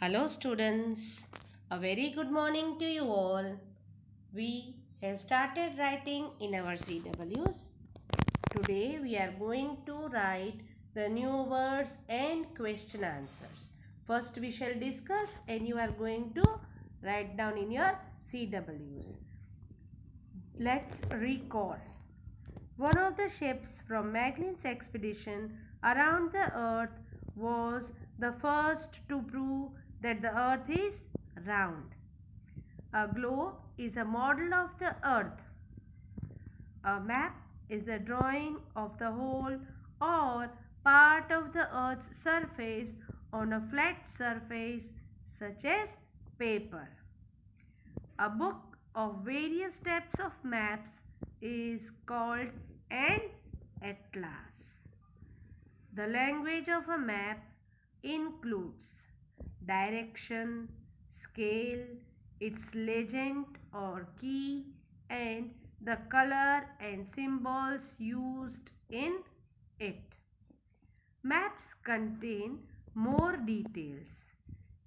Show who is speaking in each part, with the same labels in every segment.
Speaker 1: Hello students, a very good morning to you all. We have started writing in our CWs. Today we are going to write the new words and question answers. First we shall discuss and you are going to write down in your CWs. Let's recall. One of the ships from Maglene's expedition around the earth was the first to prove that the earth is round. A globe is a model of the earth. A map is a drawing of the whole or part of the earth's surface on a flat surface such as paper. A book of various types of maps is called an atlas. The language of a map includes direction, scale, its legend or key, and the color and symbols used in it. Maps contain more details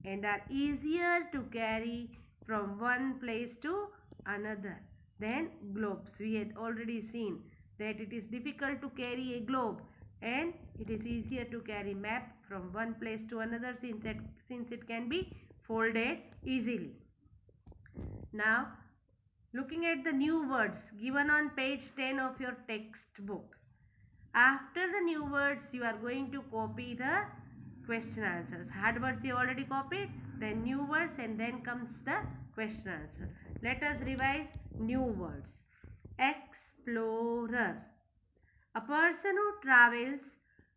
Speaker 1: and are easier to carry from one place to another than globes. We had already seen that it is difficult to carry a globe and it is easier to carry map from one place to another since it can be folded easily. Now looking at the new words given on page 10 of your textbook. After the new words you are going to copy the question answers. Hard words you already copied, then new words, and then comes the question answer. Let us revise new words. Explorer. A person who travels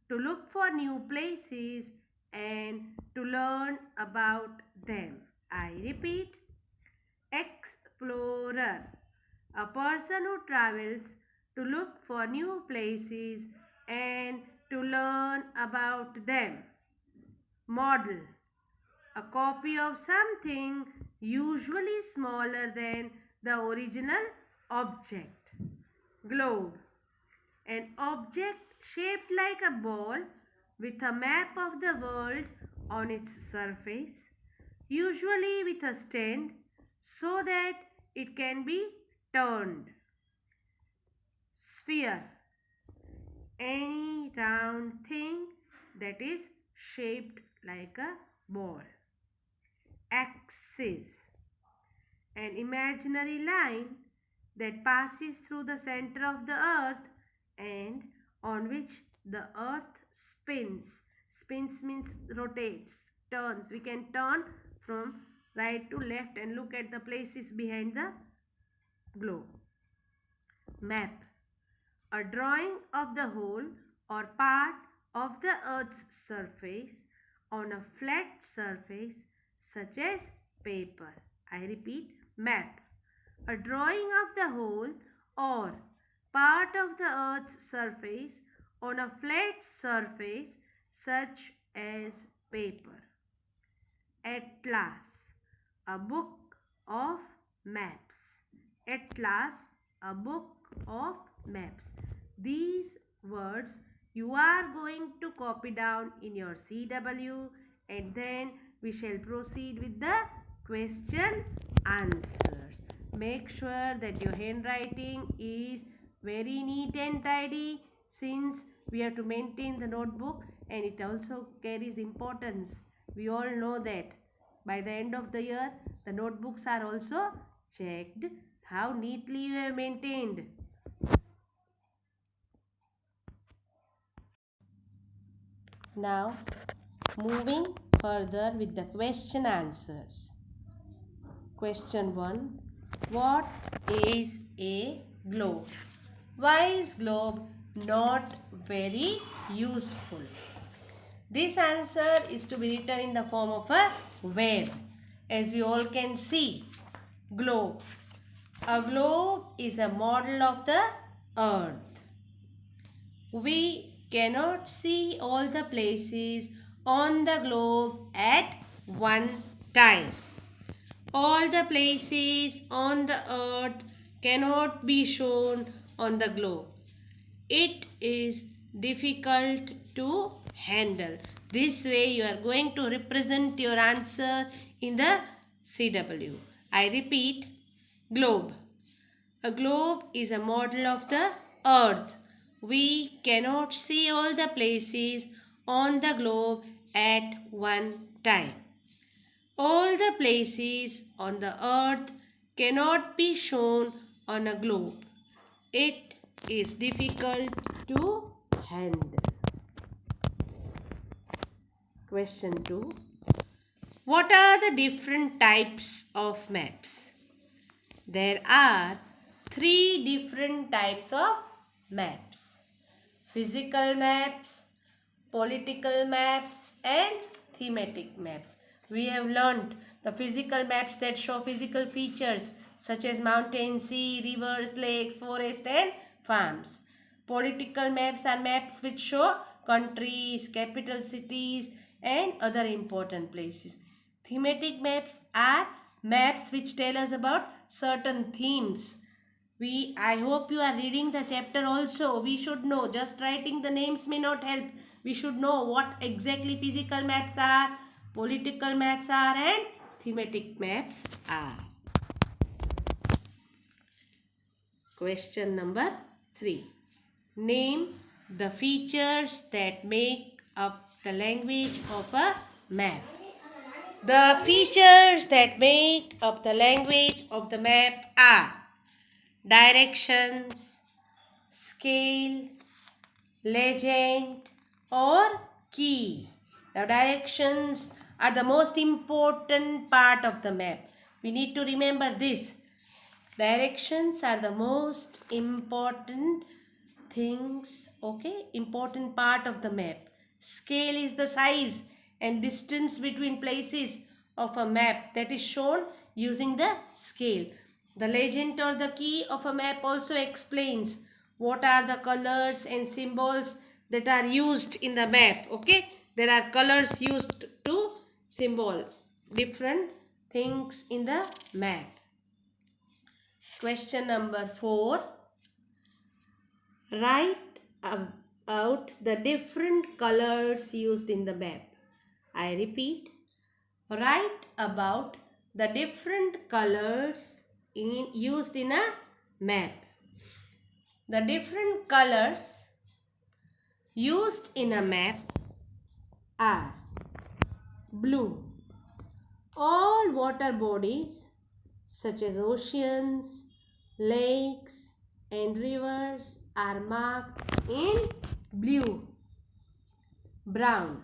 Speaker 1: to look for new places and to learn about them. I repeat, explorer. A person who travels to look for new places and to learn about them. Model. A copy of something usually smaller than the original object. Globe. An object shaped like a ball with a map of the world on its surface, usually with a stand so that it can be turned. Sphere. Any round thing that is shaped like a ball. Axis. An imaginary line that passes through the center of the earth and on which the earth spins. Spins means rotates, turns. We can turn from right to left and look at the places behind the globe. Map. A drawing of the whole or part of the earth's surface on a flat surface such as paper. I repeat, map. A drawing of the whole or part of the earth's surface on a flat surface such as paper. Atlas. A book of maps. Atlas. A book of maps. These words you are going to copy down in your CW and then we shall proceed with the question answers. Make sure that your handwriting is very neat and tidy since we have to maintain the notebook and it also carries importance. We all know that by the end of the year the notebooks are also checked how neatly you have maintained. Now, moving further with the question answers. Question 1. What is a globe? Why is globe not very useful? This answer is to be written in the form of a verb. As you all can see, globe. A globe is a model of the earth. We cannot see all the places on the globe at one time. All the places on the earth cannot be shown on the globe. It is difficult to handle. This way you are going to represent your answer in the CW. I repeat, globe. A globe is a model of the earth. We cannot see all the places on the globe at one time. All the places on the earth cannot be shown on a globe. It is difficult to handle. Question 2. What are the different types of maps? There are 3 different types of maps. Physical maps, political maps and thematic maps. We have learnt the physical maps that show physical features such as mountains, sea, rivers, lakes, forests and farms. Political maps are maps which show countries, capital cities and other important places. Thematic maps are maps which tell us about certain themes. I hope you are reading the chapter also. We should know, just writing the names may not help. We should know what exactly physical maps are, political maps are and thematic maps are. Question number 3. Name the features that make up the language of a map. The features that make up the language of the map are directions, scale, legend or key. Now directions are the most important part of the map. We need to remember this. Directions are the most important things, okay, important part of the map. Scale is the size and distance between places of a map that is shown using the scale. The legend or the key of a map also explains what are the colors and symbols that are used in the map, okay. There are colors used to symbol different things in the map. Question number 4. Write out the different colors used in the map. I repeat, write about the different colors used in a map. The different colors used in a map are blue. All water bodies such as oceans, lakes and rivers are marked in blue. Brown.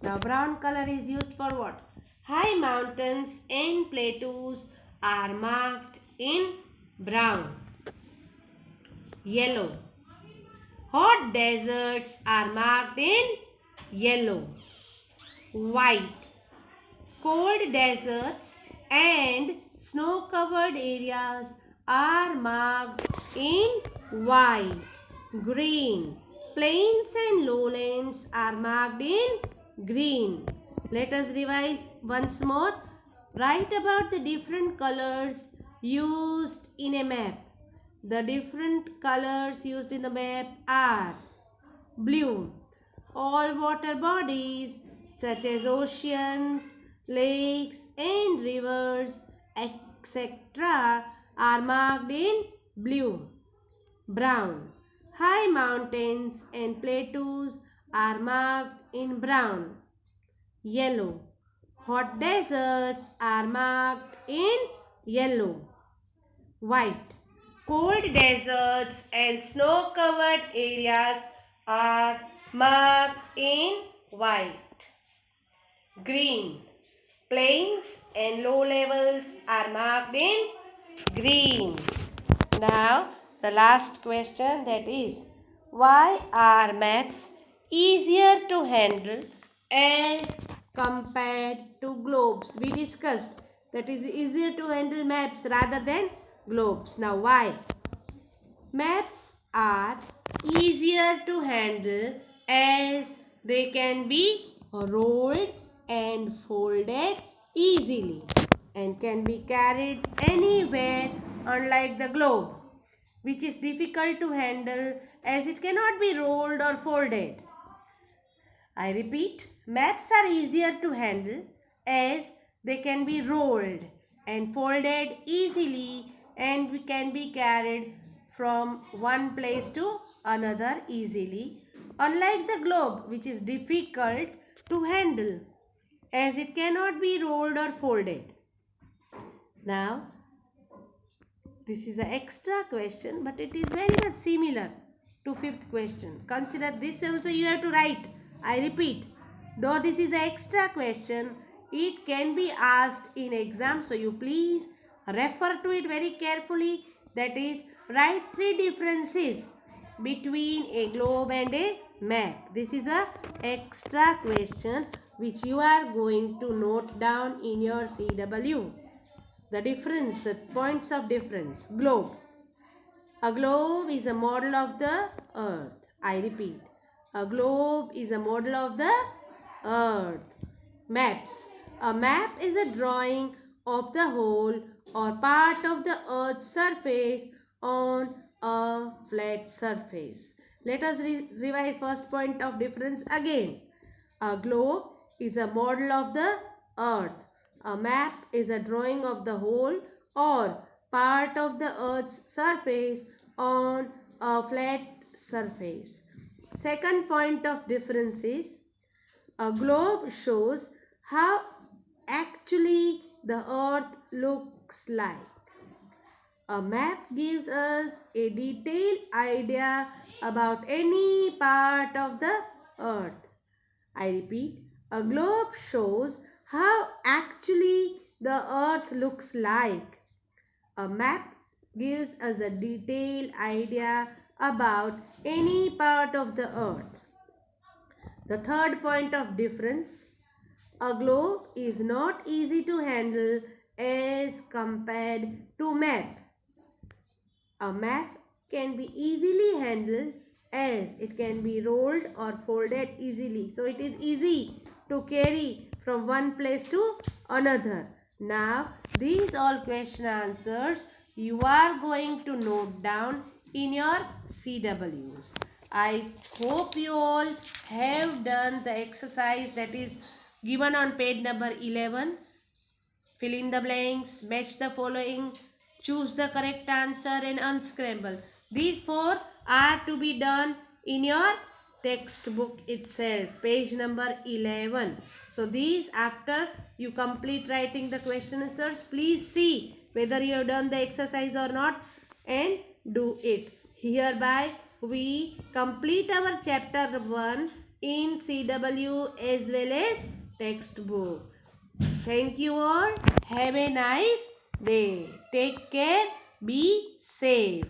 Speaker 1: Now brown color is used for what? High mountains and plateaus are marked in brown. Yellow. Hot deserts are marked in yellow. White. Cold deserts and snow-covered areas are marked in white. Green. Plains and lowlands are marked in green. Let us revise once more. Write about the different colors used in a map. The different colors used in the map are blue. All water bodies such as oceans, lakes and rivers, etc. are marked in blue. Brown. High mountains and plateaus are marked in brown. Yellow. Hot deserts are marked in yellow. White. Cold deserts and snow-covered areas are marked in white. Green. Plains and low levels are marked in green. Now, the last question, that is, why are maps easier to handle as compared to globes? We discussed that is easier to handle maps rather than globes. Now, why? Maps are easier to handle as they can be rolled and folded easily and can be carried anywhere, unlike the globe, which is difficult to handle as it cannot be rolled or folded. I repeat, Maps are easier to handle as they can be rolled and folded easily and can be carried from one place to another easily, unlike the globe, which is difficult to handle as it cannot be rolled or folded. Now, this is an extra question, but it is very much similar to fifth question. Consider this also you have to write. I repeat, though this is an extra question, it can be asked in exam. So you please refer to it very carefully. That is, write three differences between a globe and a map. This is a extra question which you are going to note down in your CW. The difference, the points of difference. Globe. A globe is a model of the earth. I repeat. A globe is a model of the earth. Maps. A map is a drawing of the whole or part of the earth's surface on a flat surface. Let us revise first point of difference again. A globe is a model of the earth. A map is a drawing of the whole or part of the earth's surface on a flat surface. Second point of difference is a globe shows how actually the earth looks like. A map gives us a detailed idea about any part of the earth. I repeat, a globe shows how actually the earth looks like. A map gives us a detailed idea about any part of the earth. The third point of difference, a globe is not easy to handle as compared to map. A map can be easily handled as it can be rolled or folded easily. So it is easy to carry from one place to another. Now these all question answers you are going to note down in your CWs. I hope you all have done the exercise that is given on page number 11. Fill in the blanks, match the following, choose the correct answer and unscramble. These four are to be done in your textbook itself, page number 11. So these, after you complete writing the question answers, please see whether you have done the exercise or not and do it. Hereby we complete our chapter 1 in CW as well as textbook. Thank you all. Have a nice day. Take care. Be safe.